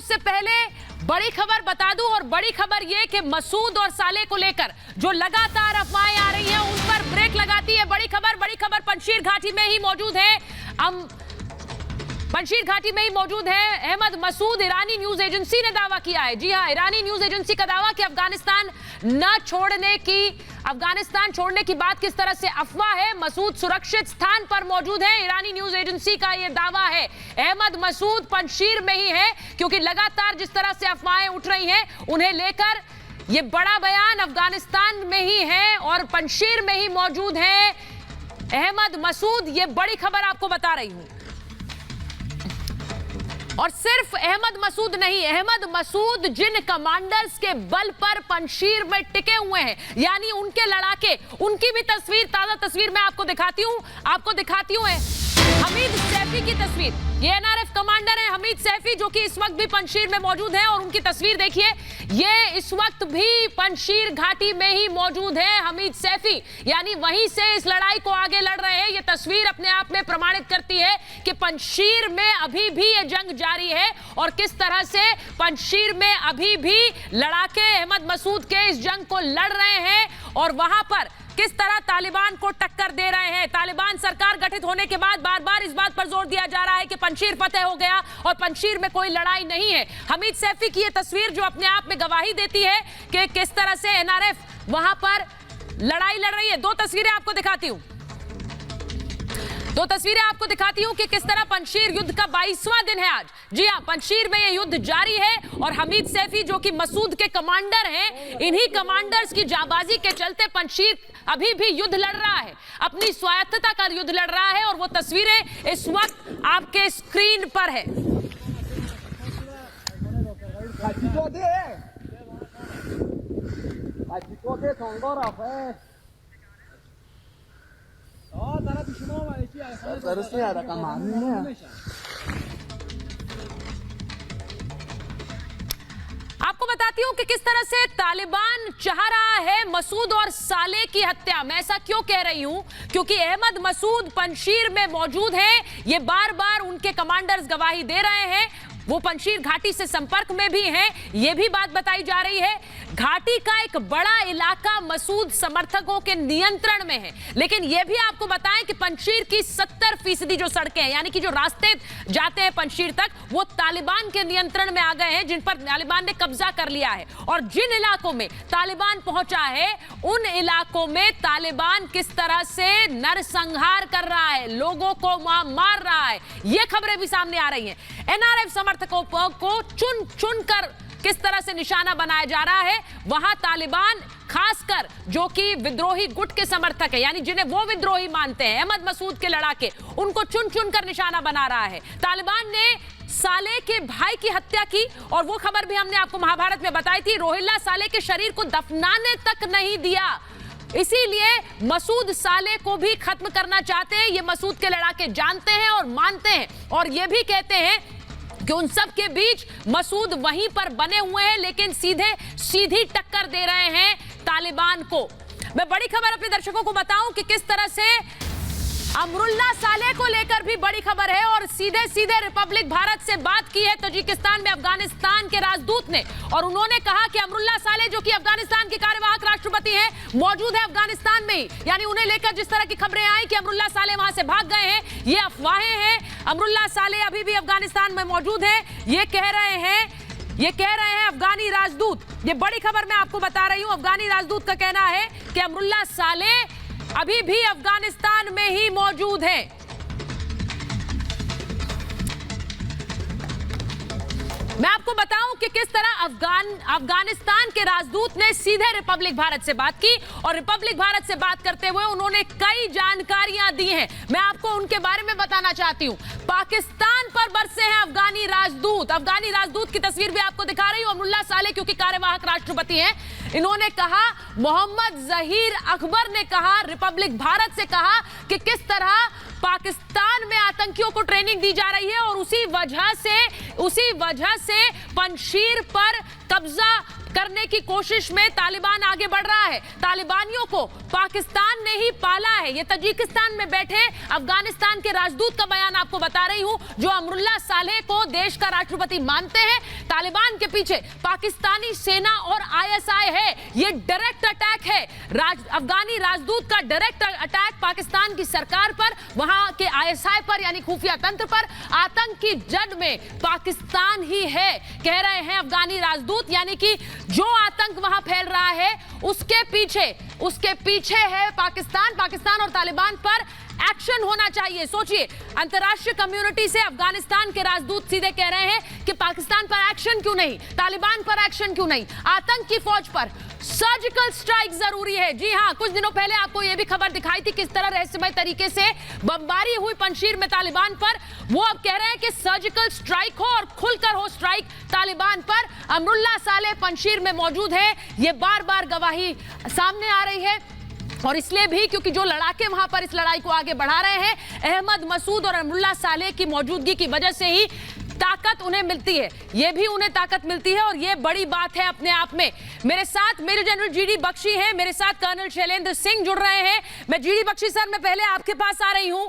सबसे पहले बड़ी खबर बता दूं, और बड़ी खबर यह कि मसूद और साले को लेकर जो लगातार अफवाहें आ रही हैं उन पर ब्रेक लगाती है बड़ी खबर पंजशीर घाटी में ही मौजूद है। पंजशीर घाटी में ही मौजूद है अहमद मसूद। ईरानी न्यूज एजेंसी ने दावा किया है, जी हां, ईरानी न्यूज एजेंसी का दावा कि अफगानिस्तान छोड़ने की बात किस तरह से अफवाह है। मसूद सुरक्षित स्थान पर मौजूद है, ईरानी न्यूज एजेंसी का यह दावा है। अहमद मसूद पंजशीर में ही है, क्योंकि लगातार जिस तरह से अफवाहें उठ रही हैं उन्हें लेकर यह बड़ा बयान अफगानिस्तान में ही है और पंजशीर में ही मौजूद है अहमद मसूद। यह बड़ी खबर आपको बता रही हूं। और सिर्फ अहमद मसूद नहीं, अहमद मसूद जिन कमांडर्स के बल पर पंजशीर में टिके हुए हैं, यानी उनके लड़ाके, उनकी भी तस्वीर, ताजा तस्वीर मैं आपको दिखाती हूं हमीद सैफी की तस्वीर। ये एनआरएफ कमांडर है हमीद सैफी, जो कि इस वक्त भी पंजशीर में मौजूद है, और उनकी तस्वीर देखिए, ये इस वक्त भी पंजशीर घाटी में ही मौजूद है हमीद सैफी, यानी वहीं से इस लड़ाई को आगे लड़ रहे हैं। ये तस्वीर अपने आप में प्रमाणित करती है कि पंजशीर में अभी भी ये जंग जारी है और किस तरह से पंजशीर में अभी भी लड़ाके अहमद मसूद के इस जंग को लड़ रहे हैं और वहां पर किस तरह तालिबान को टक्कर दे रहे हैं। तालिबान सरकार गठित होने के बाद बार बार इस बात पर जोर दिया जा रहा है कि पंजशीर फतेह हो गया और पंजशीर में कोई लड़ाई नहीं है। हमीद सैफी की यह तस्वीर जो अपने आप में गवाही देती है कि किस तरह से एनआरएफ वहां पर लड़ाई लड़ रही है। दो तस्वीरें आपको दिखाती हूं कि किस तरह पंजशीर युद्ध का 22वां दिन है आज। जी हां, पंजशीर में यह युद्ध जारी है और हमीद सैफी जो कि मसूद के कमांडर हैं, इन्हीं कमांडर्स की जाबाजी के चलते पंजशीर अभी भी युद्ध लड़ रहा है, अपनी स्वायत्तता का युद्ध लड़ रहा है, और वो तस्वीरें इस वक्त आपके स्क्रीन पर है। आपको बताती हूं कि किस तरह से तालिबान चाह रहा है मसूद और साले की हत्या। मैं ऐसा क्यों कह रही हूं, क्योंकि अहमद मसूद पंजशीर में मौजूद है, ये बार बार उनके कमांडर्स गवाही दे रहे हैं, वो पंजशीर घाटी से संपर्क में भी हैं, ये भी बात बताई जा रही है। घाटी का एक बड़ा इलाका मसूद समर्थकों के नियंत्रण में है, लेकिन यह भी आपको बताएं कि पंजशीर की 70% जो सड़कें हैं, यानी कि जो रास्ते जाते हैं पंजशीर तक, वो तालिबान के नियंत्रण में आ गए हैं, जिन पर तालिबान ने कब्जा कर लिया है। और जिन इलाकों में तालिबान पहुंचा है, उन इलाकों में तालिबान किस तरह से नरसंहार कर रहा है, लोगों को मार रहा है, ये खबरें भी सामने आ रही हैं। एनआरएफ समर्थकों को चुन चुन कर किस तरह से निशाना बनाया जा रहा है, वहां तालिबान खासकर जो कि विद्रोही गुट के समर्थक है, यानी जिन्हें वो विद्रोही मानते हैं, अहमद मसूद के लड़ाके, उनको चुन चुन कर निशाना बना रहा है। तालिबान ने साले के भाई की हत्या की, और वो खबर भी हमने आपको महाभारत में बताई थी, रोहिल्ला साले के शरीर को दफनाने तक नहीं दिया, इसीलिए मसूद साले को भी खत्म करना चाहते हैं। ये मसूद के लड़ाके जानते हैं और मानते हैं, और ये भी कहते हैं कि उन सब के बीच मसूद वहीं पर बने हुए हैं, लेकिन सीधी टक्कर दे रहे हैं तालिबान को। मैं बड़ी खबर अपने दर्शकों को बताऊं कि किस तरह से अमरुल्ला साले को लेकर भी बड़ी खबर है, और सीधे रिपब्लिक भारत से बात की है तजिकिस्तान में अफगानिस्तान के राजदूत ने, और उन्होंने कहा कि अमरुल्ला साले जो कि अफगानिस्तान के कार्यवाहक राष्ट्रपति हैं, मौजूद है अफगानिस्तान में ही। यानी उन्हें लेकर जिस तरह की खबरें आई कि अमरुल्ला साले वहां से भाग गए हैं, ये अफवाहें हैं। अमरुल्ला साले अभी भी अफगानिस्तान में मौजूद है, ये कह रहे हैं अफगानी राजदूत। ये बड़ी खबर मैं आपको बता रही हूं, अफगानी राजदूत का कहना है कि अमरुल्ला साले अभी भी अफगानिस्तान में ही मौजूद है। मैं आपको बताऊं कि किस तरह अफगानिस्तान के राजदूत ने सीधे रिपब्लिक भारत से बात की, और रिपब्लिक भारत से बात करते हुए उन्होंने कई जानकारियां दी हैं। मैं आपको उनके बारे में बताना चाहती हूं। पाकिस्तान पर बरसे हैं अफगानी राजदूत की तस्वीर भी आपको दिखा रही हूं। अमरुल्ला साले क्योंकि कार्यवाहक राष्ट्रपति हैं, इन्होंने कहा, मोहम्मद जहीर अकबर ने कहा, रिपब्लिक भारत से कहा कि किस तरह पाकिस्तान में आतंकियों को ट्रेनिंग दी जा रही है, और उसी वजह से पंजशीर पर कब्जा करने की कोशिश में तालिबान आगे बढ़ रहा है। तालिबानियों को पाकिस्तान ने ही पाला है। ये तजिकिस्तान में बैठे अफगानिस्तान के राजदूत का बयान आपको बता रही हूं, जो अमरुल्लाह सालेह को देश का राष्ट्रपति मानते हैं। तालिबान के पीछे पाकिस्तानी सेना और आईएसआई है। ये डायरेक्ट अटैक है, अफगानी राजदूत का डायरेक्ट अटैक पाकिस्तान की सरकार पर, वहां के आईएसआई पर, यानी खुफिया तंत्र पर। आतंक की जड़ में पाकिस्तान ही है, कह रहे हैं अफगानी राजदूत, यानी कि जो आतंक वहां फैल रहा है उसके पीछे है पाकिस्तान। पाकिस्तान और तालिबान पर एक्शन होना चाहिए। सोचिए, अंतर्राष्ट्रीय कम्युनिटी से अफगानिस्तान के राजदूत सीधे कह रहे हैं कि पाकिस्तान पर एक्शन क्यों नहीं, तालिबान पर एक्शन क्यों नहीं, आतंक की फौज पर सर्जिकल स्ट्राइक जरूरी है। जी हां, कुछ दिनों पहले आपको यह भी खबर दिखाई थी किस तरह रहस्यमय तरीके से बमबारी हुई पंजशीर में तालिबान पर। वो अब कह रहे हैं कि सर्जिकल स्ट्राइक हो और खुलकर हो स्ट्राइक तालिबान पर। अमरुल्लाह सालेह पंजशीर में मौजूद है, ये बार बार गवाही सामने आ रही है, और इसलिए भी क्योंकि जो लड़ाके वहां पर इस लड़ाई को आगे बढ़ा रहे हैं, अहमद मसूद और अमरुल्लाह सालेह की मौजूदगी की वजह से ही ताकत उन्हें मिलती है। ये भी उन्हें ताकत मिलती है और ये बड़ी बात है अपने आप में। मेरे साथ मेजर जनरल जीडी बख्शी हैं, मेरे साथ कर्नल शैलेंद्र सिंह जुड़ रहे हैं। मैं जीडी बख्शी सर, मैं पहले आपके पास आ रही हूं।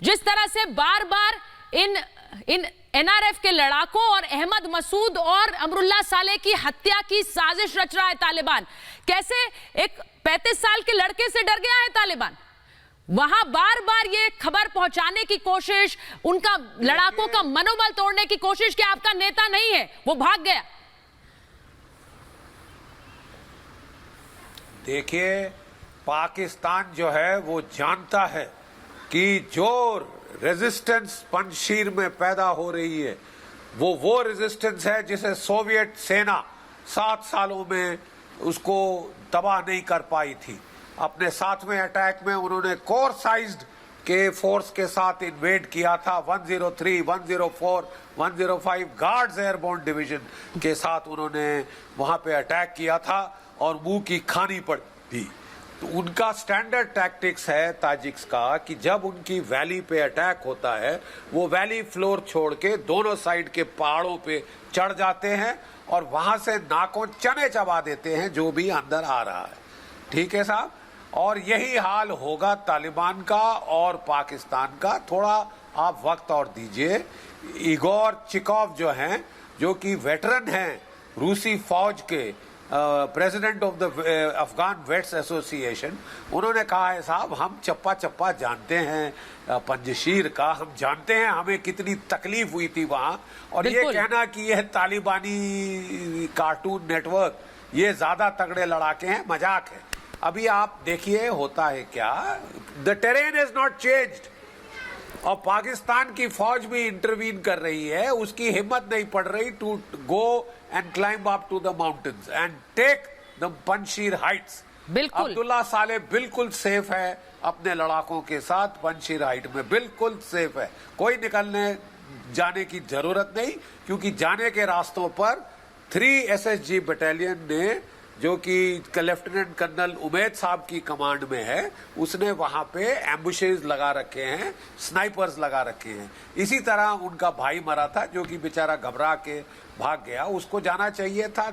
जिस तरह से बार बार इन एनआरएफ के लड़ाकों और अहमद मसूद और अमरुल्लाह सालेह की हत्या की साजिश रच रहा है तालिबान, कैसे एक 35 साल के लड़के से डर गया है तालिबान, वहां बार बार ये खबर पहुंचाने की कोशिश, उनका लड़ाकों का मनोबल तोड़ने की कोशिश कि आपका नेता नहीं है, वो भाग गया। देखिए, पाकिस्तान जो है वो जानता है कि जो रेजिस्टेंस पंजशीर में पैदा हो रही है वो रेजिस्टेंस है जिसे सोवियत सेना 7 सालों में उसको तबाह नहीं कर पाई थी। अपने 7वें अटैक में उन्होंने कोर साइज्ड के फोर्स के साथ इन्वेड किया था। 103, 104, 105 गार्ड्स एयरबोर्न डिवीजन के साथ उन्होंने वहां पे अटैक किया था और मुंह की खानी पड़ी थी। तो उनका स्टैंडर्ड टैक्टिक्स है ताजिक्स का कि जब उनकी वैली पे अटैक होता है, वो वैली फ्लोर छोड़ के दोनों साइड के पहाड़ों पे चढ़ जाते हैं और वहां से नाकों चने चबा देते हैं जो भी अंदर आ रहा है। ठीक है साहब, और यही हाल होगा तालिबान का और पाकिस्तान का। थोड़ा आप वक्त और दीजिए। इगोर चिकोव जो हैं, जो कि वेटरन हैं रूसी फौज के, president of the Afghan vets association, उन्होंने कहा है साहब हम चप्पा चप्पा जानते हैं पंजशीर का, हम जानते हैं हमें कितनी तकलीफ हुई थी वहां, और ये कहना कि यह तालिबानी कार्टून नेटवर्क ये ज्यादा तगड़े लड़ाके हैं, मजाक है। अभी आप देखिए होता है क्या, the terrain is not changed, और पाकिस्तान की फौज भी इंटरवीन कर रही है, उसकी हिम्मत नहीं पड़ रही to go and climb up to the mountains and take the Panjshir heights. बिल्कुल, अब्दुल्ला सालेह बिल्कुल सेफ है अपने लड़ाकों के साथ, पंजशीर हाइट में बिल्कुल सेफ है, कोई निकलने जाने की जरूरत नहीं, क्योंकि जाने के रास्तों पर 3 SSG बटालियन ने, जो कि लेफ्टिनेंट कर्नल उमैद साहब की कमांड में है, उसने वहां पे एम्बुशेज लगा रखे हैं, स्नाइपर्स लगा रखे हैं। इसी तरह उनका भाई मरा था जो कि बेचारा घबरा के भाग गया, उसको जाना चाहिए था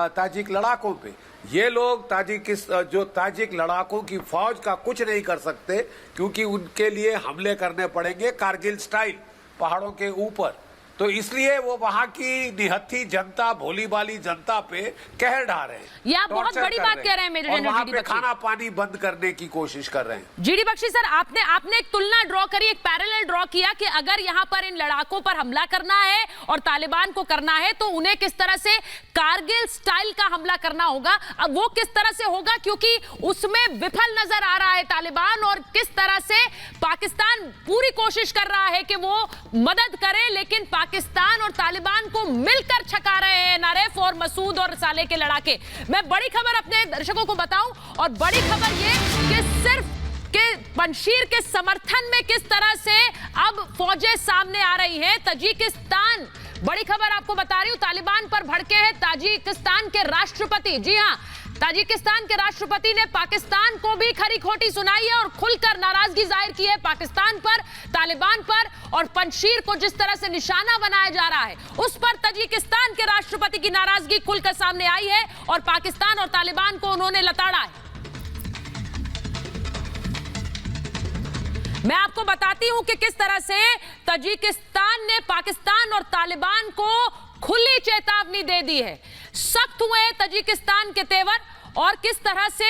ताजिक लड़ाकों पे। ये लोग ताजिक लड़ाकों की फौज का कुछ नहीं कर सकते, क्योंकि उनके लिए हमले करने पड़ेंगे कारगिल स्टाइल पहाड़ों के ऊपर। तो इसलिए वो वहां की निहत्थी जनता, भोली भाली जनता पे कहर ढा रहे हैं। ये आप बहुत बड़ी बात कह रहे हैं मेजर जनरल वहां पे खाना पानी बंद करने की कोशिश कर रहे हैं। जीडी बख्शी सर, आपने एक तुलना ड्रॉ करी, एक पैरेलल ड्रॉ किया कि अगर यहाँ पर इन लड़ाकों पर हमला करना है और तालिबान को करना है तो उन्हें किस तरह से कारगिल स्टाइल का हमला करना होगा। अब वो किस तरह से होगा, क्योंकि उसमें विफल नजर आ रहा है तालिबान, और किस तरह से पाकिस्तान पूरी कोशिश कर रहा है कि वो मदद करे, लेकिन पाकिस्तान और तालिबान को मिलकर छका रहे हैं एनआरएफ और मसूद और सालेह के लड़ाके। मैं बड़ी खबर अपने दर्शकों को बताऊं, और बड़ी खबर ये कि सिर्फ के पंजशीर के समर्थन में किस तरह से अब फौजें सामने आ रही हैं। तजिकिस्तान, बड़ी खबर आपको बता रही हूं, तालिबान पर भड़के हैं ताजिकिस्तान के राष्ट्रपति। जी हां, ताजिकिस्तान के राष्ट्रपति ने पाकिस्तान को भी खरी खोटी सुनाई है और खुलकर नाराजगी जाहिर की है पाकिस्तान पर, तालिबान पर, और पंजशीर को जिस तरह से निशाना बनाया जा रहा है उस पर ताजिकिस्तान के राष्ट्रपति की नाराजगी खुलकर सामने आई है और पाकिस्तान और तालिबान को उन्होंने लताड़ा है। मैं आपको बताती हूं कि किस तरह से ताजिकिस्तान ने पाकिस्तान और तालिबान को खुली चेतावनी दे दी है। सख्त हुए ताजिकिस्तान के तेवर और किस तरह से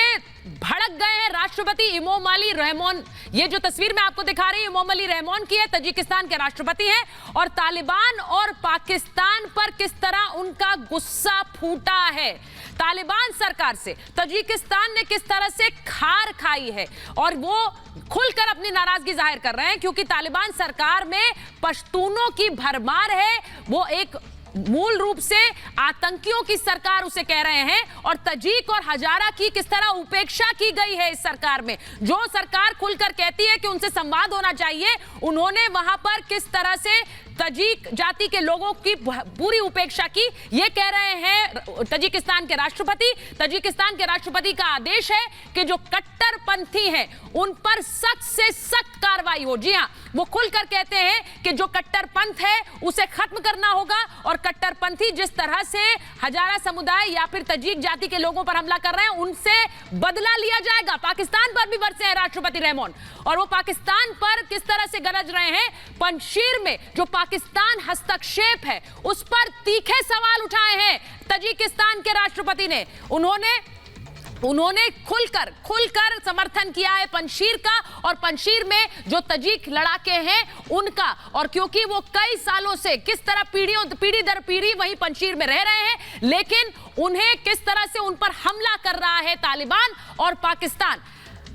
भड़क गए हैं राष्ट्रपति इमोमाली रहमोन। ये जो तस्वीर मैं आपको दिखा रही हूं इमोमाली रहमोन की है, ताजिकिस्तान के राष्ट्रपति हैं, और तालिबान और पाकिस्तान पर किस तरह उनका गुस्सा फूटा है। तालिबान सरकार से ताजिकिस्तान ने किस तरह से खार खाई है और वो खुलकर अपनी नाराजगी जाहिर कर रहे हैं क्योंकि तालिबान सरकार में पश्तूनों की भरमार है। वो एक मूल रूप से आतंकियों की सरकार उसे कह रहे हैं और तजीक और हजारा की किस तरह उपेक्षा की गई है इस सरकार में। जो सरकार खुलकर कहती है कि उनसे संवाद होना चाहिए, उन्होंने वहां पर किस तरह से तजीक जाति के लोगों की पूरी उपेक्षा की। ये कह रहे हैं ताजिकिस्तान के राष्ट्रपति। ताजिकिस्तान के राष्ट्रपति का आदेश है कि जो कट्टरपंथी हैं उन पर सख्त से सख्त कार्रवाई हो। जी हां, वो खुलकर कहते हैं कि जो कट्टरपंथ है उसे खत्म करना होगा और कट्टरपंथी जिस तरह से हजारा समुदाय या फिर तजीक जाति के लोगों पर हमला कर रहे हैं उनसे बदला लिया जाएगा। पाकिस्तान पर भी बरसे हैं राष्ट्रपति रहमोन और वो पाकिस्तान पर किस तरह से गरज रहे हैं। पंजशीर में जो पाकिस्तान हस्तक्षेप है उस पर तीखे सवाल उठाए हैं ताजिकिस्तान के राष्ट्रपति ने। उन्होंने खुलकर समर्थन किया है पंजशीर का और पंजशीर में जो तजीक लड़ाके हैं उनका। और क्योंकि वो कई सालों से किस तरह पीढ़ी दर पीढ़ी वहीं पंजशीर में रह रहे हैं, लेकिन उन्हें किस तरह से उन पर हमला कर रहा है तालिबान और पाकिस्तान।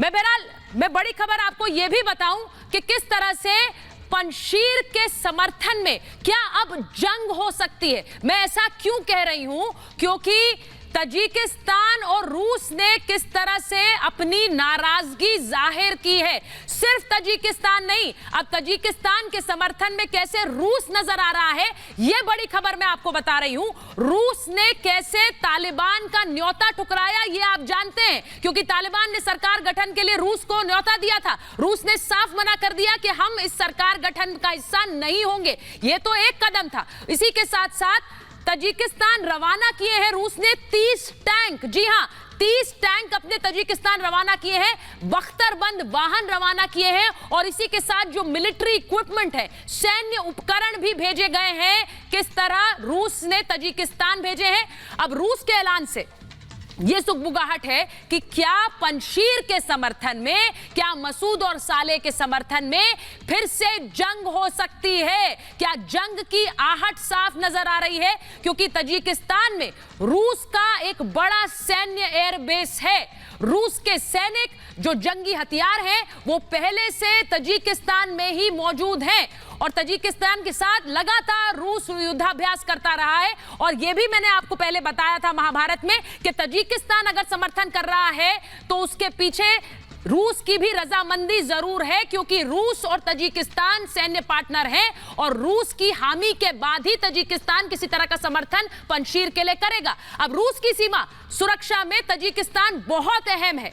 मैं बड़ी खबर आपको यह भी बताऊं कि किस तरह से पंजशीर के समर्थन में क्या अब जंग हो सकती है। मैं ऐसा क्यों कह रही हूं, क्योंकि ताजिकिस्तान और रूस ने किस तरह से अपनी नाराजगी जाहिर की है। सिर्फ ताजिकिस्तान नहीं, अब ताजिकिस्तान के समर्थन में कैसे रूस नजर आ रहा है, यह बड़ी खबर मैं आपको बता रही हूं। रूस ने कैसे तालिबान का न्योता ठुकराया ये आप जानते हैं, क्योंकि तालिबान ने सरकार गठन के लिए रूस को न्योता दिया था। रूस ने साफ मना कर दिया कि हम इस सरकार गठन का हिस्सा नहीं होंगे। यह तो एक कदम था। इसी के साथ साथ ताजिकिस्तान रवाना किए हैं रूस ने 30 टैंक। जी हां, 30 टैंक अपने ताजिकिस्तान रवाना किए हैं, बख्तरबंद वाहन रवाना किए हैं और इसी के साथ जो मिलिट्री इक्विपमेंट है, सैन्य उपकरण भी भेजे गए हैं। किस तरह रूस ने ताजिकिस्तान भेजे हैं। अब रूस के ऐलान से ये सुगबुगाहट है कि क्या पंजशीर के समर्थन में, क्या मसूद और साले के समर्थन में फिर से जंग हो सकती है। क्या जंग की आहट साफ नजर आ रही है, क्योंकि ताजिकिस्तान में रूस का एक बड़ा सैन्य एयरबेस है। रूस के सैनिक जो जंगी हथियार हैं वो पहले से ताजिकिस्तान में ही मौजूद हैं और ताजिकिस्तान के साथ लगातार रूस युद्धाभ्यास करता रहा है। और यह भी मैंने आपको पहले बताया था महाभारत में कि ताजिकिस्तान अगर समर्थन कर रहा है तो उसके पीछे रूस की भी रजामंदी जरूर है, क्योंकि रूस और ताजिकिस्तान सैन्य पार्टनर हैं और रूस की हामी के बाद ही ताजिकिस्तान किसी तरह का समर्थन पंजशीर के लिए करेगा। अब रूस की सीमा सुरक्षा में ताजिकिस्तान बहुत अहम है।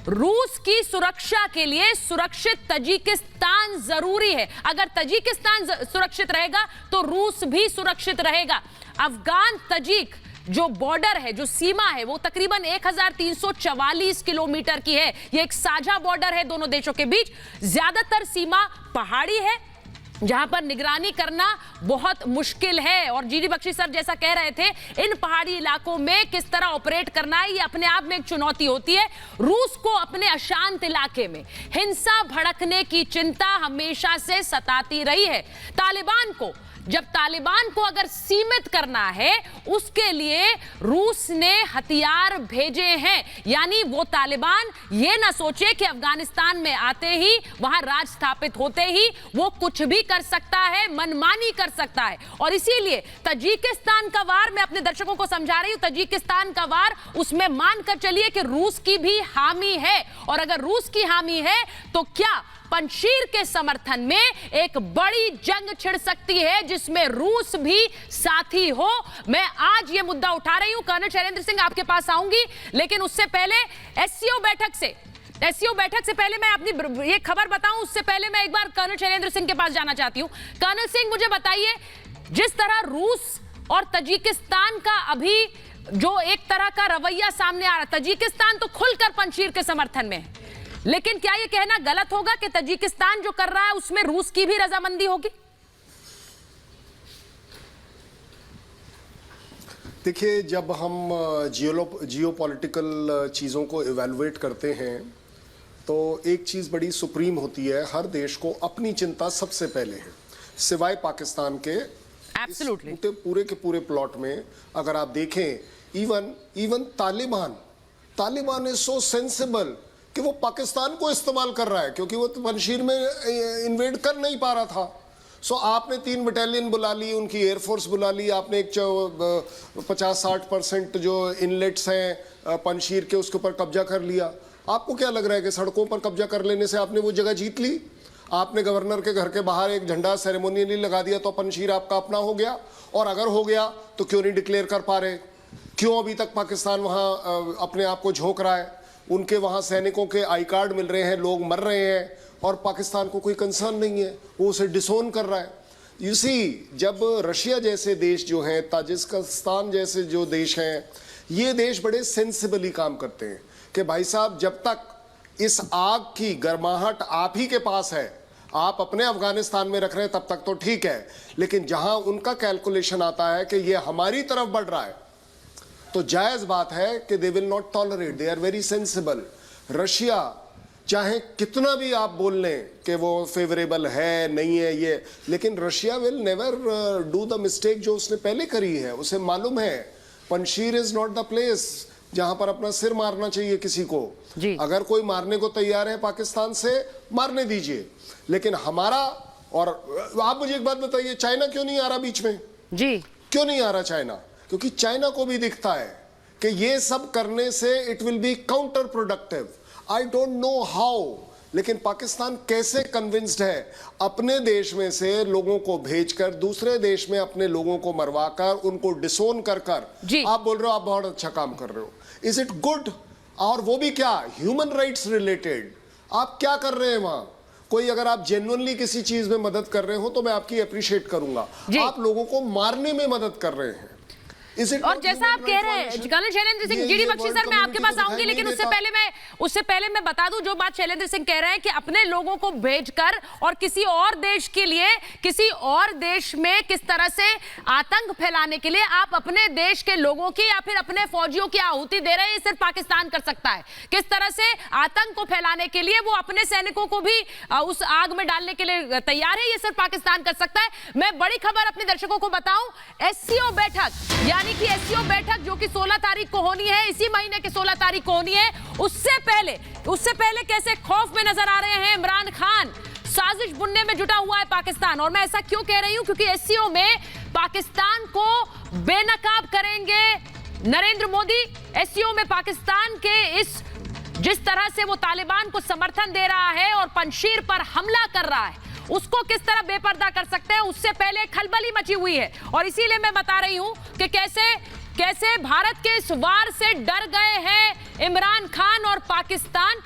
रूस की सुरक्षा के लिए सुरक्षित ताजिकिस्तान जरूरी है। अगर ताजिकिस्तान सुरक्षित रहेगा तो रूस भी सुरक्षित रहेगा। अफगान तजिक जो बॉर्डर है, जो सीमा है, वो तकरीबन 1344 किलोमीटर की है। ये एक साझा बॉर्डर है दोनों देशों के बीच। ज्यादातर सीमा पहाड़ी है जहां पर निगरानी करना बहुत मुश्किल है। और जीडी बख्शी सर जैसा कह रहे थे, इन पहाड़ी इलाकों में किस तरह ऑपरेट करना है ये अपने आप में एक चुनौती होती है। रूस को अपने अशांत इलाके में हिंसा भड़कने की चिंता हमेशा से सताती रही है। तालिबान को अगर सीमित करना है उसके लिए रूस ने हथियार भेजे हैं। यानी वो तालिबान ये ना सोचे कि अफगानिस्तान में आते ही, वहां राज स्थापित होते ही वो कुछ भी कर सकता है, मनमानी कर सकता है। और इसीलिए ताजिकिस्तान का वार, मैं अपने दर्शकों को समझा रही हूं, ताजिकिस्तान का वार उसमें मानकर चलिए कि रूस की भी हामी है। और अगर रूस की हामी है तो क्या पंजशीर के समर्थन में एक बड़ी जंग छिड़ सकती है जिसमें रूस भी साथी हो। मैं आज ये मुद्दा उठा रही हूं। कर्नल शैलेंद्र सिंह, आपके पास आऊंगी, लेकिन उससे पहले एससीओ बैठक से पहले मैं अपनी ये खबर बताऊं, उससे पहले मैं एक बार कर्नल शैलेंद्र सिंह के पास जाना चाहती हूं। कर्नल सिंह, मुझे बताइए, जिस तरह रूस और तजिकिस्तान का अभी जो एक तरह का रवैया सामने आ रहा, तजिकिस्तान तो खुलकर पंजशीर के समर्थन में है, लेकिन क्या यह कहना गलत होगा कि तजिकिस्तान जो कर रहा है उसमें रूस की भी रजामंदी होगी? देखिए, जब हम जियोपॉलिटिकल चीज़ों को इवैल्यूएट करते हैं तो एक चीज़ बड़ी सुप्रीम होती है, हर देश को अपनी चिंता सबसे पहले है, सिवाय पाकिस्तान के। एब्सोल्युटली। पूरे के पूरे प्लॉट में अगर आप देखें, even Taliban is so sensible कि वो पाकिस्तान को इस्तेमाल कर रहा है, क्योंकि वो पंजशीर में इन्वेड कर नहीं पा रहा था। सो आपने 3 बटालियन बुला ली, उनकी एयरफोर्स बुला ली, आपने एक 50-60% जो इनलेट्स हैं पंजशीर के, उसके ऊपर कब्जा कर लिया। आपको क्या लग रहा है कि सड़कों पर कब्जा कर लेने से आपने वो जगह जीत ली? आपने गवर्नर के घर के बाहर एक झंडा सेरेमोनियली लगा दिया तो पंजशीर आपका अपना हो गया? और अगर हो गया तो क्यों नहीं डिक्लेयर कर पा रहे? क्यों अभी तक पाकिस्तान वहाँ अपने आप को झोंक रहा है? उनके वहाँ सैनिकों के आई कार्ड मिल रहे हैं, लोग मर रहे हैं, और पाकिस्तान को कोई कंसर्न नहीं है, वो उसे डिसोन कर रहा है। यू सी, जब रशिया जैसे देश जो हैं, ताजिकिस्तान जैसे जो देश हैं, ये देश बड़े सेंसिबली काम करते हैं कि भाई साहब, जब तक इस आग की गर्माहट आप ही के पास है, आप अपने अफगानिस्तान में रख रहे हैं, तब तक तो ठीक है, लेकिन जहां उनका कैलकुलेशन आता है कि ये हमारी तरफ बढ़ रहा है, तो जायज बात है कि they will not tolerate, they are very sensible. Russia चाहे कितना भी आप बोल लें कि वो फेवरेबल है नहीं है ये, लेकिन Russia will never do the mistake जो उसने पहले करी है। उसे मालूम है Panjshir is not the place जहां पर अपना सिर मारना चाहिए किसी को। अगर कोई मारने को तैयार है पाकिस्तान से, मारने दीजिए, लेकिन हमारा, और आप मुझे एक बात बताइए, चाइना क्यों नहीं आ रहा बीच में? जी, क्यों नहीं आ रहा चाइना? क्योंकि चाइना को भी दिखता है कि ये सब करने से it will be counter productive. I don't know how, लेकिन पाकिस्तान कैसे कन्विंस्ड है अपने देश में से लोगों को भेजकर दूसरे देश में अपने लोगों को मरवाकर उनको डिसोन कर आप बोल रहे हो आप बहुत अच्छा काम कर रहे हो। Is it good? और वो भी क्या, ह्यूमन राइट्स रिलेटेड? आप क्या कर रहे हैं वहां? कोई अगर आप जेन्युइनली किसी चीज में मदद कर रहे हो तो मैं आपकी अप्रिशिएट करूंगा। आप लोगों को मारने में मदद कर रहे हैं। और जैसा आप कह रहे हैं, colonel Shailendra Singh, GD Bakshi sir, मैं आपके पास आऊंगी, लेकिन उससे पहले मैं बता दूं, जो बात शैलेंद्र सिंह कह रहे हैं कि अपने लोगों को भेजकर और किसी और देश के लिए, किसी और देश में किस तरह से आतंक फैलाने के लिए आप अपने देश के लोगों की या फिर अपने फौजियों की आहुति दे रहे हैं, ये सिर्फ पाकिस्तान कर सकता है। किस तरह से आतंक को फैलाने के लिए वो अपने सैनिकों को भी उस आग में डालने के लिए तैयार है, ये सिर्फ पाकिस्तान कर सकता है। मैं बड़ी खबर अपने दर्शकों को बताऊं, एससीओ बैठक, यानी कि एससीओ बैठक जो कि 16 तारीख को होनी है, इसी महीने की 16 तारीख को होनी है, उससे पहले कैसे खौफ में नजर आ रहे हैं इमरान खान। साजिश बुनने में जुटा हुआ है पाकिस्तान। और मैं ऐसा क्यों कह रही हूं, क्योंकि एससीओ में पाकिस्तान को बेनकाब करेंगे नरेंद्र मोदी। एससीओ में पाकिस्तान के जिस तरह से वो तालिबान को समर्थन दे रहा है और पंजशीर पर हमला कर रहा है, उसको किस तरह बेपर्दा कर सकते हैं, उससे पहले खलबली मची हुई है। और इसीलिए मैं बता रही हूं कि कैसे भारत के इस वार से डर गए हैं इमरान खान और पाकिस्तान।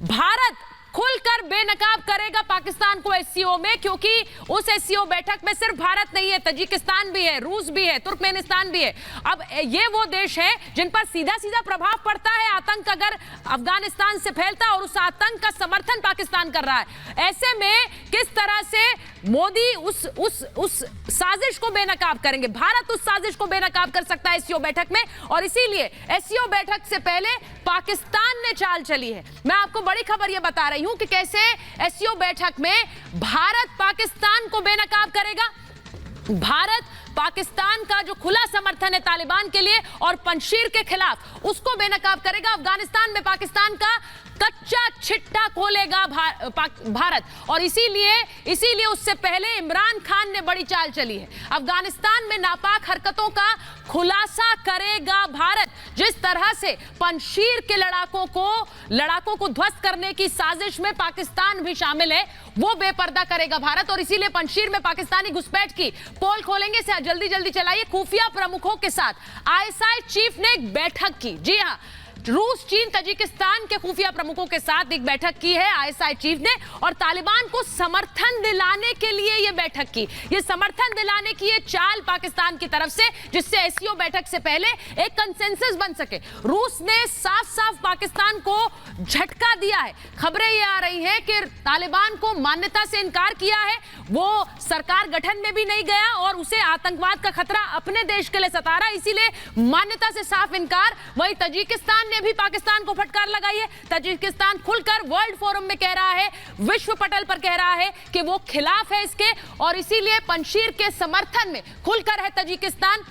भारत खुलकर बेनकाब करेगा पाकिस्तान को एससीओ में, क्योंकि उस एससीओ बैठक में सिर्फ भारत नहीं है, तजिकिस्तान भी है, रूस भी है, तुर्कमेनिस्तान भी है। अब ये वो देश है जिन पर सीधा सीधा प्रभाव पड़ता है आतंक अगर अफगानिस्तान से फैलता, और उस आतंक का समर्थन पाकिस्तान कर रहा है। ऐसे में किस तरह से मोदी उस साजिश को बेनकाब करेंगे, भारत उस साजिश को बेनकाब कर सकता है एससीओ बैठक में। और इसीलिए एससीओ बैठक से पहले पाकिस्तान ने चाल चली है। मैं आपको बड़ी खबर यह बता रही हूं कि कैसे एससीओ बैठक में भारत पाकिस्तान को बेनकाब करेगा। भारत पाकिस्तान का जो खुला समर्थन है तालिबान के लिए और पंजशीर के खिलाफ, उसको बेनकाब करेगा। अफगानिस्तान में पाकिस्तान का कच्चा छिट्टा खोलेगा भारत। और इसीलिए उससे पहले इमरान खान ने बड़ी चाल चली है। अफगानिस्तान में नापाक हरकतों का खुलासा करेगा भारत। जिस तरह तरह से पंजशीर के लड़ाकों को ध्वस्त करने की साजिश में पाकिस्तान भी शामिल है, वो बेपर्दा करेगा भारत। और इसीलिए पंजशीर में पाकिस्तानी घुसपैठ की पोल खोलेंगे। से जल्दी चलाइए। खुफिया प्रमुखों के साथ आईएसआई चीफ ने एक बैठक की। जी हां, रूस, चीन, ताजिकिस्तान के खुफिया प्रमुखों के साथ एक बैठक की है आईएसआई चीफ ने, और तालिबान को समर्थन दिलाने के लिए यह बैठक की। यह समर्थन दिलाने की यह चाल पाकिस्तान की तरफ से, जिससे एससीओ बैठक से पहले एक कंसेंसस बन सके। रूस ने साफ साफ पाकिस्तान को झटका दिया है। खबरें यह आ रही हैं कि तालिबान को मान्यता से इनकार किया है, वो सरकार गठन में भी नहीं गया और उसे आतंकवाद का खतरा अपने देश के लिए सता रहा, इसीलिए मान्यता से साफ इनकार। वहीं ताजिकिस्तान ने भी पाकिस्तान को फटकार लगाई है। ताजिकिस्तान खुलकर वर्ल्ड फोरम में कह रहा है, विश्व पटल पर कह रहा है कि वो खिलाफ है इसके, और इसीलिए पंजशीर के समर्थन में खुलकर है ताजिकिस्तान।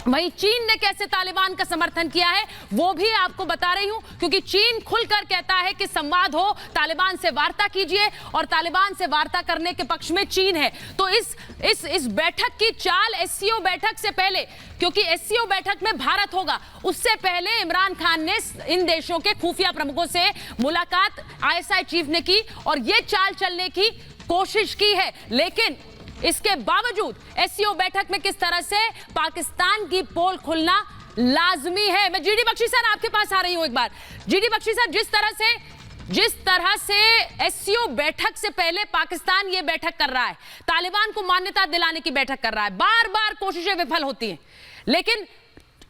वहीं चीन ने कैसे तालिबान का समर्थन किया है वो भी आपको बता रही हूं, क्योंकि चीन खुलकर कहता है कि संवाद हो, तालिबान से वार्ता कीजिए, और तालिबान से वार्ता करने के पक्ष में चीन है। तो इस बैठक की चाल एससीओ बैठक से पहले, क्योंकि एससीओ बैठक में भारत होगा, उससे पहले इमरान खान ने इन देशों के खुफिया प्रमुखों से मुलाकात आईएसआई चीफ ने की और यह चाल चलने की कोशिश की है। लेकिन इसके बावजूद एससीओ बैठक में किस तरह से पाकिस्तान की पोल खुलना लाजमी है। मैं जीडी बख्शी सर आपके पास आ रही हूं एक बार। जीडी बख्शी सर, जिस तरह से एससीओ बैठक से पहले पाकिस्तान ये बैठक कर रहा है, तालिबान को मान्यता दिलाने की बैठक कर रहा है, बार बार कोशिशें विफल होती हैं, लेकिन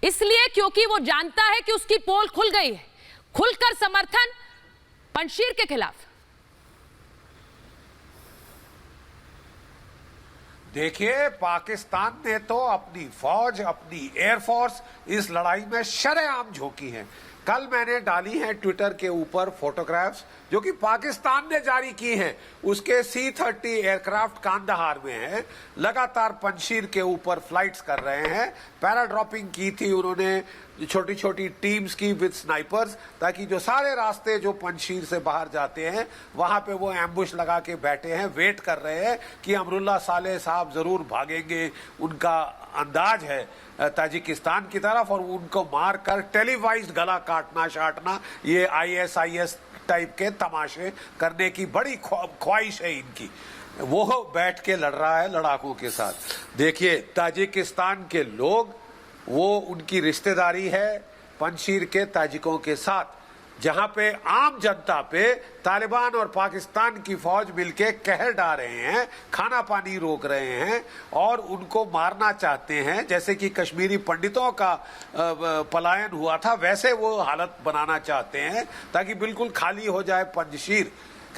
इसलिए क्योंकि वो जानता है कि उसकी पोल खुल गई है। खुलकर समर्थन पंजशीर के खिलाफ। देखिए, पाकिस्तान ने तो अपनी फौज, अपनी एयरफोर्स इस लड़ाई में शरेआम झोंकी है। कल मैंने डाली है ट्विटर के ऊपर फोटोग्राफ्स जो कि पाकिस्तान ने जारी की हैं, उसके C-30 एयरक्राफ्ट कांदाहार में हैं, लगातार पंजशीर के ऊपर फ्लाइट्स कर रहे हैं। पैराड्रॉपिंग की थी उन्होंने छोटी छोटी टीम्स की विद स्नाइपर्स, ताकि जो सारे रास्ते जो पंजशीर से बाहर जाते हैं वहां पे वो एम्बुश लगा के बैठे हैं, वेट कर रहे हैं कि अमरुल्ला सालेह साहब जरूर भागेंगे। उनका अंदाज है ताजिकिस्तान की तरफ, और उनको मारकर टेलीवाइज्ड गला काटना शाटना, ये ISIS टाइप के तमाशे करने की बड़ी ख्वाहिश है इनकी। वो बैठ के लड़ रहा है लड़ाकों के साथ। देखिए, ताजिकिस्तान के लोग, वो उनकी रिश्तेदारी है पंजशीर के ताजिकों के साथ, जहां पे आम जनता पे तालिबान और पाकिस्तान की फौज मिलके कहर ढा रहे हैं, खाना पानी रोक रहे हैं और उनको मारना चाहते हैं। जैसे कि कश्मीरी पंडितों का पलायन हुआ था, वैसे वो हालत बनाना चाहते हैं ताकि बिल्कुल खाली हो जाए पंजशीर।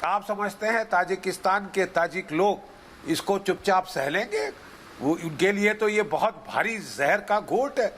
आप समझते हैं ताजिकिस्तान के ताजिक लोग इसको चुपचाप सह लेंगे? वो उनके लिए तो ये बहुत भारी जहर का घोट है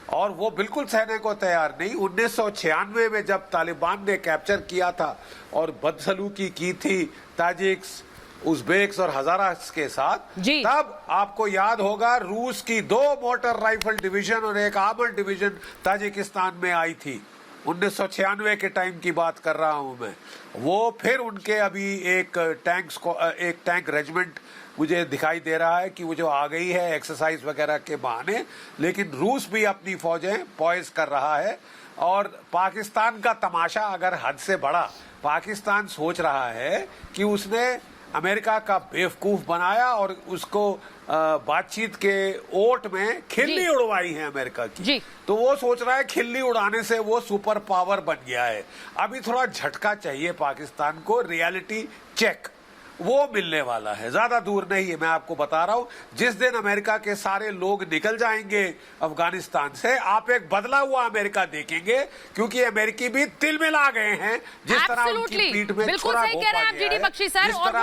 और वो बिल्कुल सहने को तैयार नहीं। 1996 में जब तालिबान ने कैप्चर किया था और बदसलूकी की थी ताजिक्स, उज़्बेक्स और हज़ारास के साथ, तब आपको याद होगा रूस की 2 मोटर राइफल डिवीजन और एक आर्मर्ड डिवीजन ताजिकिस्तान में आई थी। 1996 के टाइम की बात कर रहा हूं मैं। वो फिर उनके अभी एक टैंक रेजिमेंट मुझे दिखाई दे रहा है कि वो जो आ गई है एक्सरसाइज वगैरह के बहाने, लेकिन रूस भी अपनी फौजें पॉइज कर रहा है। और पाकिस्तान का तमाशा अगर हद से बड़ा, पाकिस्तान सोच रहा है कि उसने अमेरिका का बेवकूफ बनाया और उसको बातचीत के ओट में खिल्ली उड़वाई है अमेरिका की, तो वो सोच रहा है खिल्ली उड़ाने से वो सुपर पावर बन गया है। अभी थोड़ा झटका चाहिए पाकिस्तान को, रियलिटी चेक वो मिलने वाला है, ज्यादा दूर नहीं है। मैं आपको बता रहा हूं, जिस दिन अमेरिका के सारे लोग निकल जाएंगे अफगानिस्तान से, आप एक बदला हुआ अमेरिका देखेंगे, क्योंकि अमेरिकी भी तिल मिला गए हैं। जिस तरह उनकी पीठ में बिल्कुल सही कह रहे हैं आप जीडी बख्शी सर, और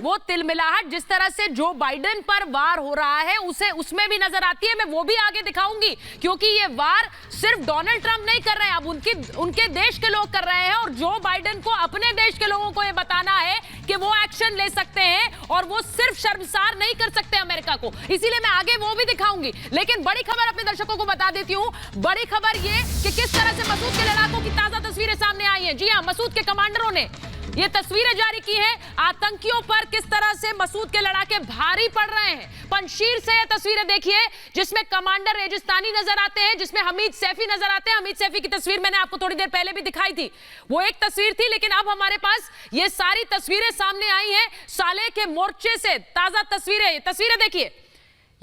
वो तिलमिलाहट जिस तरह से जो बाइडेन पर वार हो रहा है उसमें भी नजर आती है। मैं वो भी आगे दिखाऊंगी, क्योंकि ये वार सिर्फ डोनाल्ड ट्रंप नहीं कर रहे हैं, अब उनके देश के लोग कर रहे हैं, और जो बाइडेन को अपने देश के लोगों को ये बताना है कि वो एक्शन ले सकते हैं और वो सिर्फ शर्मसार नहीं कर सकते अमेरिका को। इसीलिए मैं आगे वो भी दिखाऊंगी। लेकिन बड़ी खबर अपने दर्शकों को बता देती हूं। बड़ी खबर ये कि किस तरह से मसूद के लड़ाकों की ताजा तस्वीरें सामने आई हैं। जी हां, मसूद के कमांडरों ने ये तस्वीरें जारी की हैं आतंकियों पर किस तरह से मसूद के लड़ाके भारी पड़ रहे हैं। पंजशीर से ये तस्वीरें देखिए जिसमें कमांडर रेगिस्तानी नजर आते हैं, जिसमें हमीद सैफी नजर आते हैं। हमीद सैफी की तस्वीर मैंने आपको थोड़ी देर पहले भी दिखाई थी, वो एक तस्वीर थी, लेकिन अब हमारे पास ये सारी तस्वीरें सामने आई हैं साले के मोर्चे से। ताजा तस्वीरें देखिए,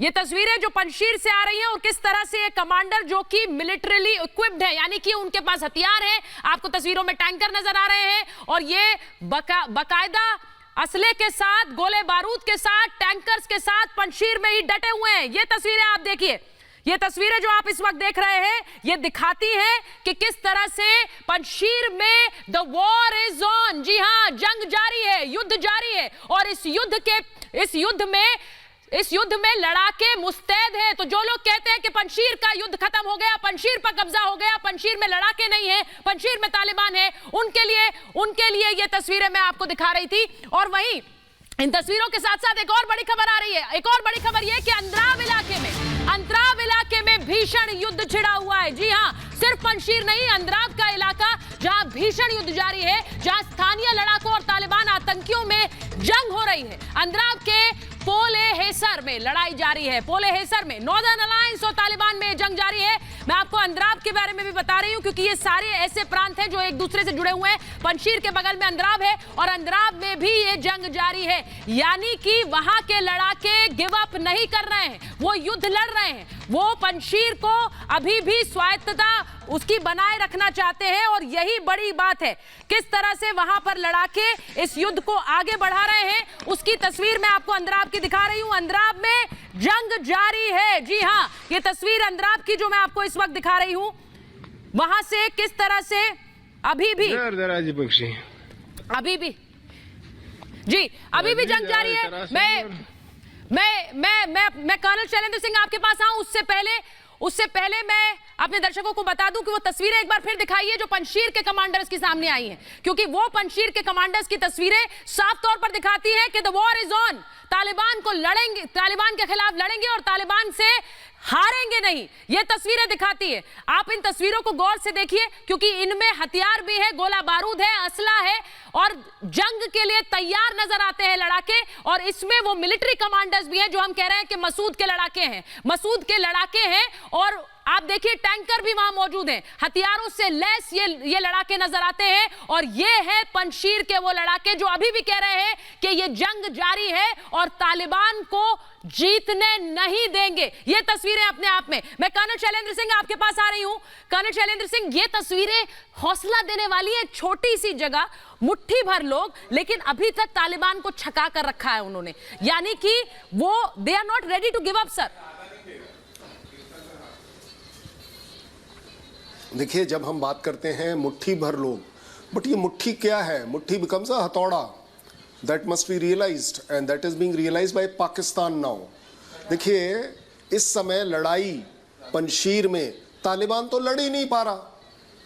ये तस्वीरें जो पंजशीर से आ रही हैं और किस तरह से ये कमांडर जो कि मिलिट्रीली इक्विप्ड है, यानी कि उनके पास हथियार है। आपको तस्वीरों में टैंकर नजर आ रहे हैं और ये बकायदा असले के साथ, गोले बारूद के साथ, टैंकर्स के साथ पंजशीर में ही डटे हुए हैं। ये तस्वीरें आप देखिए, ये तस्वीरें जो आप इस वक्त देख रहे हैं ये दिखाती हैं कि किस तरह से पंजशीर में द वॉर इज ऑन। जी हां, जंग जारी है, युद्ध जारी है और इस युद्ध में लड़ाके मुस्तैद हैं। तो जो लोग कहते हैं कि पंजशीर का युद्ध खत्म हो गया, पंजशीर पर कब्जा हो गया, पंजशीर में लड़ाके नहीं है, पंजशीर में तालिबान है, उनके लिए ये तस्वीरें मैं आपको दिखा रही थी। और वहीं इन तस्वीरों के साथ साथ एक और बड़ी खबर आ रही है। एक और बड़ी खबर यह कि अंद्राव इलाके में भीषण युद्ध छिड़ा हुआ है। जी हां, सिर्फ पंजशीर नहीं, अंद्राव का इलाका जहां भीषण युद्ध जारी है, जहां स्थानीय लड़ाकों और तालिबान आतंकियों में जंग हो रही है। अंद्राव के पोले हेसर में लड़ाई जारी है। पोले हेसर में नॉर्दर्न अलायंस और तालिबान में जंग जारी है। मैं आपको अंद्राव के बारे में भी बता रही हूं क्योंकि ये सारे ऐसे प्रांत हैं जो एक दूसरे से जुड़े हुए हैं। पंजशीर के बगल में अंद्राव है और अंद्राव में भी ये जंग जारी है, यानी कि वहां के लड़ाके गिव अप नहीं कर रहे हैं, वो युद्ध लड़ रहे हैं। वो पंजशीर को अभी भी स्वायत्तता उसकी बनाए रखना चाहते हैं और यही बड़ी बात है। किस तरह से वहां पर लड़ाके इस युद्ध को आगे बढ़ा रहे हैं उसकी तस्वीर मैं आपको अंद्राव की दिखा रही हूं। अंद्राव में जंग जारी है। जी हां, ये तस्वीर अंद्राव की जो मैं आपको इस वक्त दिखा रही हूं, वहां से किस तरह से अभी भी जंग जारी है। मैं कर्नल शैलेंद्र सिंह आपके पास आऊं उससे पहले मैं अपने दर्शकों को बता दूं कि वो तस्वीरें एक बार फिर दिखाइए जो पंजशीर के कमांडर्स के सामने आई हैं, क्योंकि वो पंजशीर के कमांडर्स की तस्वीरें साफ तौर पर दिखाती हैं कि the war is on. Taliban को लड़ेंगे, तालिबान के खिलाफ लड़ेंगे और तालिबान से हारेंगे नहीं, ये तस्वीरें दिखाती है। आप इन तस्वीरों को गौर से देखिए क्योंकि इनमें हथियार भी है, गोला बारूद है, असला है और जंग के लिए तैयार नजर आते हैं लड़ाके। और इसमें वो मिलिट्री कमांडर्स भी हैं जो हम कह रहे हैं कि मसूद के लड़ाके हैं और आप देखिए टैंकर भी वहां मौजूद हैं, हथियारों से लैस ये लड़ाके नजर आते हैं। और ये है पंजशीर के वो लड़ाके जो अभी भी कह रहे हैं कि ये जंग जारी है और तालिबान को जीतने नहीं देंगे। ये तस्वीरें अपने आप में। मैं कर्नल शैलेंद्र सिंह आपके पास आ रही हूं। कर्नल शैलेंद्र सिंह, ये तस्वीरें हौसला देने वाली है। छोटी सी जगह, मुट्ठी भर लोग, लेकिन अभी तक तालिबान को छका कर रखा है उन्होंने, यानी कि वो they are not ready to give up. Sir देखिए, जब हम बात करते हैं मुट्ठी भर लोग, बट ये मुट्ठी क्या है? मुट्ठी बिकम्स अ हथौड़ा। That must be realised and that is being realised by Pakistan now. देखिए, इस समय लड़ाई पंजशीर में तालिबान तो लड़ ही नहीं पा रहा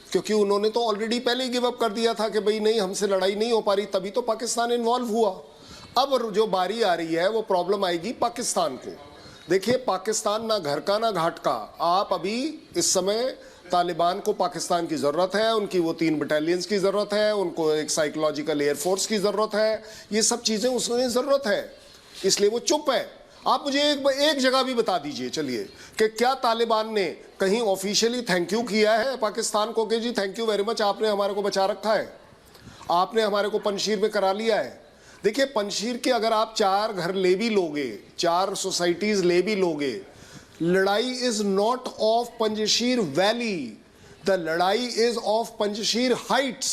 क्योंकि उन्होंने तो ऑलरेडी पहले ही गिव अप कर दिया था कि भाई नहीं, हमसे लड़ाई नहीं हो पा रही, तभी तो पाकिस्तान इन्वॉल्व हुआ। अब जो बारी आ रही है वो प्रॉब्लम आएगी पाकिस्तान को। देखिए, पाकिस्तान ना घर का ना घाट का। आप अभी इस समय तालिबान को पाकिस्तान की ज़रूरत है, उनकी वो 3 बटालियंस की ज़रूरत है, उनको एक साइकोलॉजिकल एयरफोर्स की ज़रूरत है, ये सब चीज़ें उसमें ज़रूरत है, इसलिए वो चुप है। आप मुझे एक जगह भी बता दीजिए चलिए कि क्या तालिबान ने कहीं ऑफिशियली थैंक यू किया है पाकिस्तान को कि जी थैंक यू वेरी मच, आपने हमारे को बचा रखा है, आपने हमारे को पंजशीर में करा लिया है। देखिए, पंजशीर के अगर आप 4 घर ले भी लोगे, 4 सोसाइटीज़ ले भी लोगे, लड़ाई is not of Panjshir valley, the लड़ाई इज ऑफ पंजशीर हाइट्स।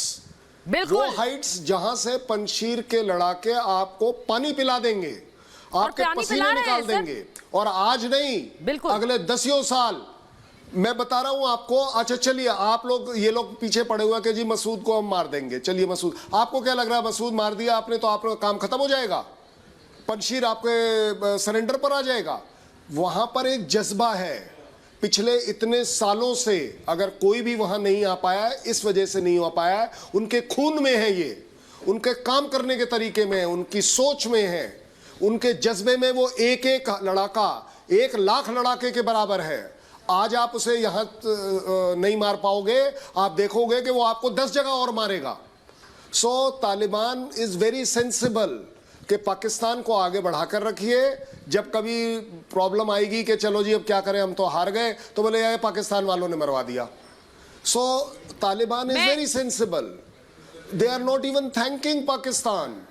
वो हाइट्स जहां से पंजशीर के लड़ाके आपको पानी पिला देंगे, आपके पसीने निकाल देंगे, और आज नहीं, अगले 10 साल। मैं बता रहा हूं आपको। अच्छा चलिए, आप लोग, ये लोग पीछे पड़े हुए कि जी मसूद को हम मार देंगे। चलिए मसूद, आपको क्या लग रहा है मसूद मार दिया आपने तो आपका काम खत्म हो जाएगा, पंजशीर आपके सरेंडर पर आ जाएगा? वहां पर एक जज्बा है पिछले इतने सालों से, अगर कोई भी वहां नहीं आ पाया है इस वजह से नहीं आ पाया है, उनके खून में है, ये उनके काम करने के तरीके में, उनकी सोच में है, उनके जज्बे में। वो एक एक लड़ाका 1 लाख लड़ाके के बराबर है। आज आप उसे यहां नहीं मार पाओगे, आप देखोगे कि वो आपको 10 जगह और मारेगा। सो तालिबान इज वेरी सेंसिबल कि पाकिस्तान को आगे बढ़ाकर रखिए, जब कभी प्रॉब्लम आएगी कि चलो जी अब क्या करें हम तो हार गए, तो बोले यार पाकिस्तान वालों ने मरवा दिया। So Taliban is very sensible, they are not even thanking Pakistan.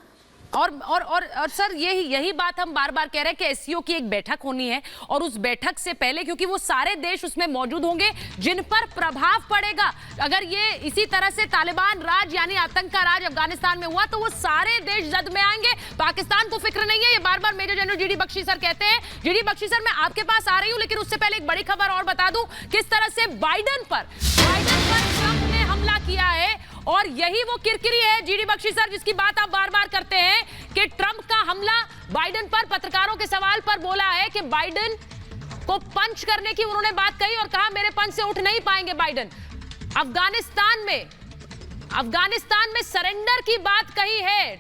और सर यही बात हम बार बार कह रहे हैं कि एससीओ की एक बैठक होनी है, और उस बैठक से पहले क्योंकि वो सारे देश उसमें मौजूद होंगे जिन पर प्रभाव पड़ेगा। अगर ये इसी तरह से तालिबान राज यानी आतंक का राज अफगानिस्तान में हुआ तो वो सारे देश जद में आएंगे, पाकिस्तान को फिक्र नहीं है। ये बार बार major general GD Bakshi sir कहते हैं। जीडी बख्शी सर, मैं आपके पास आ रही हूं, लेकिन उससे पहले एक बड़ी खबर और बता दूं, किस तरह से बाइडन पर ट्रंप ने हमला किया है। और यही वो किरकिरी है जीडी बख्शी सर जिसकी बात आप बार बार करते हैं कि ट्रंप का हमला बाइडन पर, पत्रकारों के सवाल पर बोला है कि बाइडन को पंच करने की उन्होंने बात कही और कहा मेरे पंच से उठ नहीं पाएंगे बाइडन। अफगानिस्तान में सरेंडर की बात कही है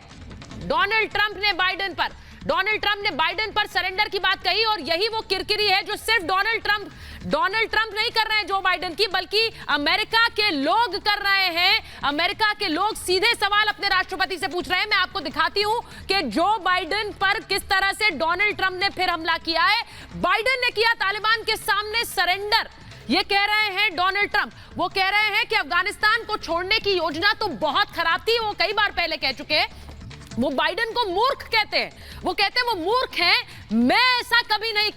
डोनाल्ड ट्रंप ने बाइडन पर। डोनाल्ड ट्रंप ने बाइडन पर सरेंडर की बात कही, और यही वो किरकिरी है जो सिर्फ डोनाल्ड ट्रंप नहीं कर रहे हैं जो बाइडन की, बल्कि अमेरिका के लोग कर रहे हैं। अमेरिका के लोग सीधे सवाल अपने राष्ट्रपति से पूछ रहे हैं। मैं आपको दिखाती हूं कि जो बाइडन पर किस तरह से डोनाल्ड ट्रंप ने फिर हमला किया है। बाइडन ने किया तालिबान के सामने सरेंडर, ये कह रहे हैं डोनाल्ड ट्रंप। वो कह रहे हैं कि अफगानिस्तान को छोड़ने की योजना तो बहुत खराब थी, वो कई बार पहले कह चुके हैं। वो बाइडन को मूर्ख कहते हैं, वो कहते हैं वो मूर्ख हैं। मैं ऐसा कभी नहीं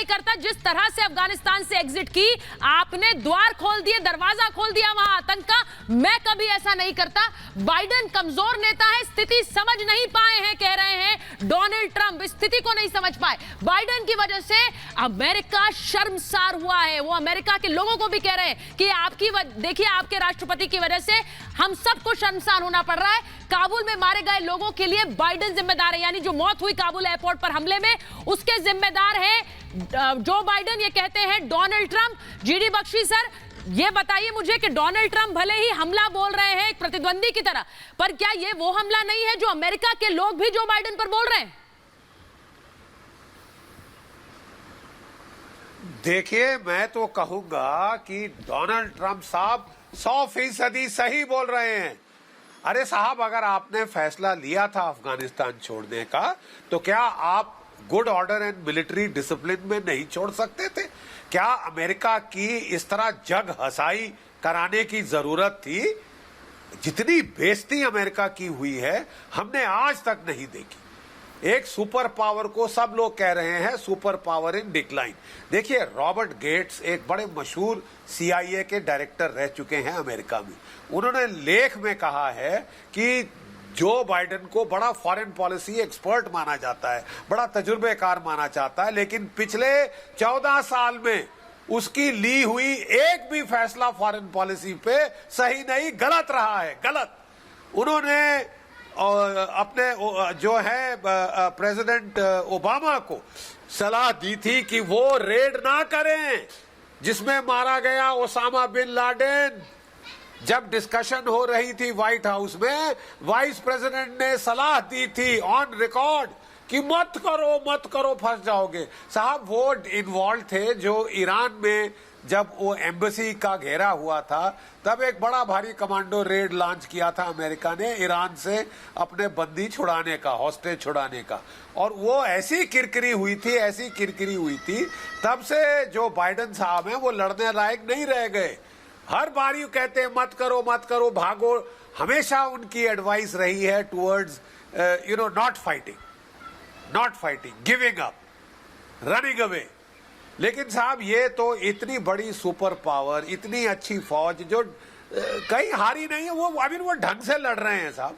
करता जिस तरह से अफगानिस्तान से एग्जिट की, आपने द्वार खोल दिए, दरवाजा खोल दिया वहां आतंक का। मैं कभी ऐसा नहीं करता। बाइडन कमजोर नेता है, स्थिति समझ नहीं पाए हैं, कह रहे हैं डोनाल्ड ट्रंप स्थिति को नहीं समझ पाए। बाइडन की वजह से अमेरिका शर्मसार हुआ है। वो अमेरिका के लोगों को भी कह रहे हैं कि देखिए आपके राष्ट्रपति की वजह से हम सबको शर्मसार होना पड़ रहा है। काबुल में मारे गए लोगों के लिए बाइडन जिम्मेदार है, यानी जो मौत हुई काबुल एयरपोर्ट पर हमले में, उसके जिम्मेदार है जो बाइडन, ये कहते हैं Donald Trump. GD Bakshi sir, ये बताइए मुझे कि डोनाल्ड ट्रंप भले ही हमला बोल रहे हैं एक प्रतिद्वंदी की तरह, पर क्या ये वो हमला नहीं है जो अमेरिका के लोग भी जो बाइडन पर बोल रहे हैं? देखिए, मैं तो कहूंगा कि डोनाल्ड ट्रंप साहब 100% सही बोल रहे हैं। अरे साहब, अगर आपने फैसला लिया था अफगानिस्तान छोड़ने का, तो क्या आप good order and military discipline में नहीं छोड़ सकते थे? क्या अमेरिका की इस तरह जग हसाई कराने की जरूरत थी? जितनी बेइज्जती अमेरिका की हुई है हमने आज तक नहीं देखी। एक सुपर पावर को सब लोग कह रहे हैं सुपर पावर इन डिक्लाइन। देखिए, रॉबर्ट गेट्स एक बड़े मशहूर CIA के डायरेक्टर रह चुके हैं अमेरिका में। उन्होंने लेख में कहा है कि जो बाइडन को बड़ा फॉरेन पॉलिसी एक्सपर्ट माना जाता है, बड़ा तजुर्बेकार माना जाता है, लेकिन पिछले 14 साल में उसकी ली हुई एक भी फैसला फॉरेन पॉलिसी पे सही नहीं, गलत रहा है, गलत। उन्होंने अपने जो है प्रेसिडेंट ओबामा को सलाह दी थी कि वो रेड ना करें जिसमें मारा गया ओसामा बिन लादेन। जब डिस्कशन हो रही थी व्हाइट हाउस में, वाइस प्रेसिडेंट ने सलाह दी थी ऑन रिकॉर्ड कि मत करो फंस जाओगे। साहब, वो इन्वॉल्व थे जो ईरान में जब वो एम्बेसी का घेरा हुआ था, तब एक बड़ा भारी कमांडो रेड लॉन्च किया था अमेरिका ने ईरान से अपने बंदी छुड़ाने का, हॉस्टेज छुड़ाने का। और वो ऐसी किरकिरी हुई थी, तब से जो बाइडन साहब हैं वो लड़ने लायक नहीं रह गए। हर बार यू कहते हैं मत करो, भागो। हमेशा उनकी एडवाइस रही है towards not fighting, giving up, running away. लेकिन साहब, ये तो इतनी बड़ी सुपर पावर, इतनी अच्छी फौज जो कहीं हारी नहीं है, वो ढंग से लड़ रहे हैं साहब।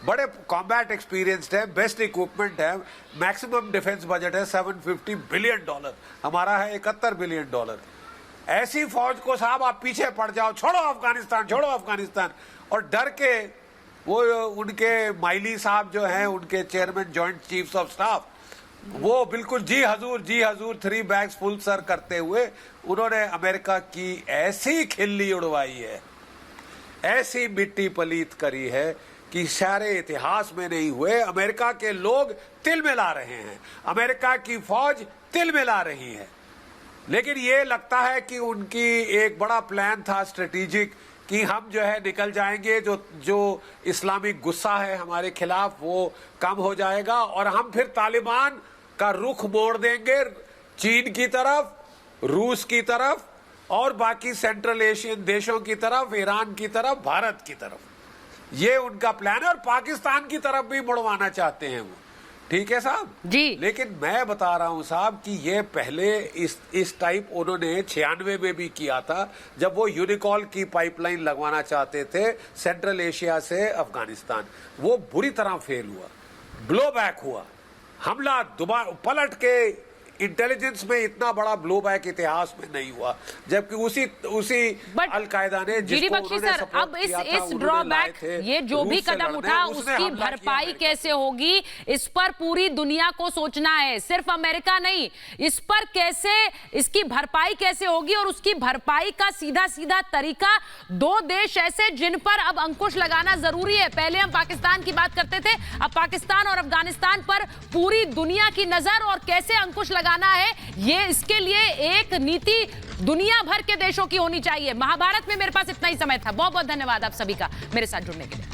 बड़े कॉम्बैट एक्सपीरियंस्ड है, बेस्ट इक्विपमेंट है, मैक्सिमम डिफेंस बजट है $750 बिलियन, हमारा है $71 बिलियन। ऐसी फौज को साहब आप पीछे पड़ जाओ, छोड़ो अफगानिस्तान, और डर के वो उनके माइली साहब जो हैं, उनके chairman joint chiefs of staff, वो बिल्कुल जी हजूर 3 बैग्स फुल सर करते हुए उन्होंने अमेरिका की ऐसी खिल्ली उड़वाई है, ऐसी मिट्टी पलीत करी है कि सारे इतिहास में नहीं हुए। अमेरिका के लोग तिल मिला रहे हैं, अमेरिका की फौज तिल मिला रही है। लेकिन ये लगता है कि उनकी एक बड़ा प्लान था स्ट्रेटेजिक कि हम जो है निकल जाएंगे, जो इस्लामिक गुस्सा है हमारे खिलाफ वो कम हो जाएगा और हम फिर तालिबान का रुख मोड़ देंगे चीन की तरफ, रूस की तरफ और बाकी सेंट्रल एशियन देशों की तरफ, ईरान की तरफ, भारत की तरफ। ये उनका प्लान है और पाकिस्तान की तरफ भी मुड़वाना चाहते हैं वो। ठीक है साहब जी। लेकिन मैं बता रहा हूं साहब कि ये पहले इस टाइप उन्होंने 96 में भी किया था, जब वो यूनिकॉल की पाइपलाइन लगवाना चाहते थे सेंट्रल एशिया से अफगानिस्तान। वो बुरी तरह फेल हुआ, ब्लो बैक हुआ, हमला दोबारा पलट के इंटेलिजेंस में इतना बड़ा ब्लो बैक इतिहास में नहीं हुआ, जबकि उसी अलकायदा ने जीडी बख्शी सर, अब इस ड्रॉबैक, ये जो भी कदम उठा उसकी भरपाई कैसे होगी, इस पर पूरी दुनिया को सोचना है, सिर्फ अमेरिका नहीं। इस पर कैसे, इसकी भरपाई कैसे होगी और उसकी भरपाई का सीधा सीधा तरीका, दो देश ऐसे जिन पर अब अंकुश लगाना जरूरी है। पहले हम पाकिस्तान की बात करते थे, अब पाकिस्तान और अफगानिस्तान पर पूरी दुनिया की नजर, और कैसे अंकुश लगाना है ये, इसके लिए एक नीति दुनिया भर के देशों की होनी चाहिए। महाभारत में मेरे पास इतना ही समय था। बहुत बहुत धन्यवाद आप सभी का मेरे साथ जुड़ने के लिए।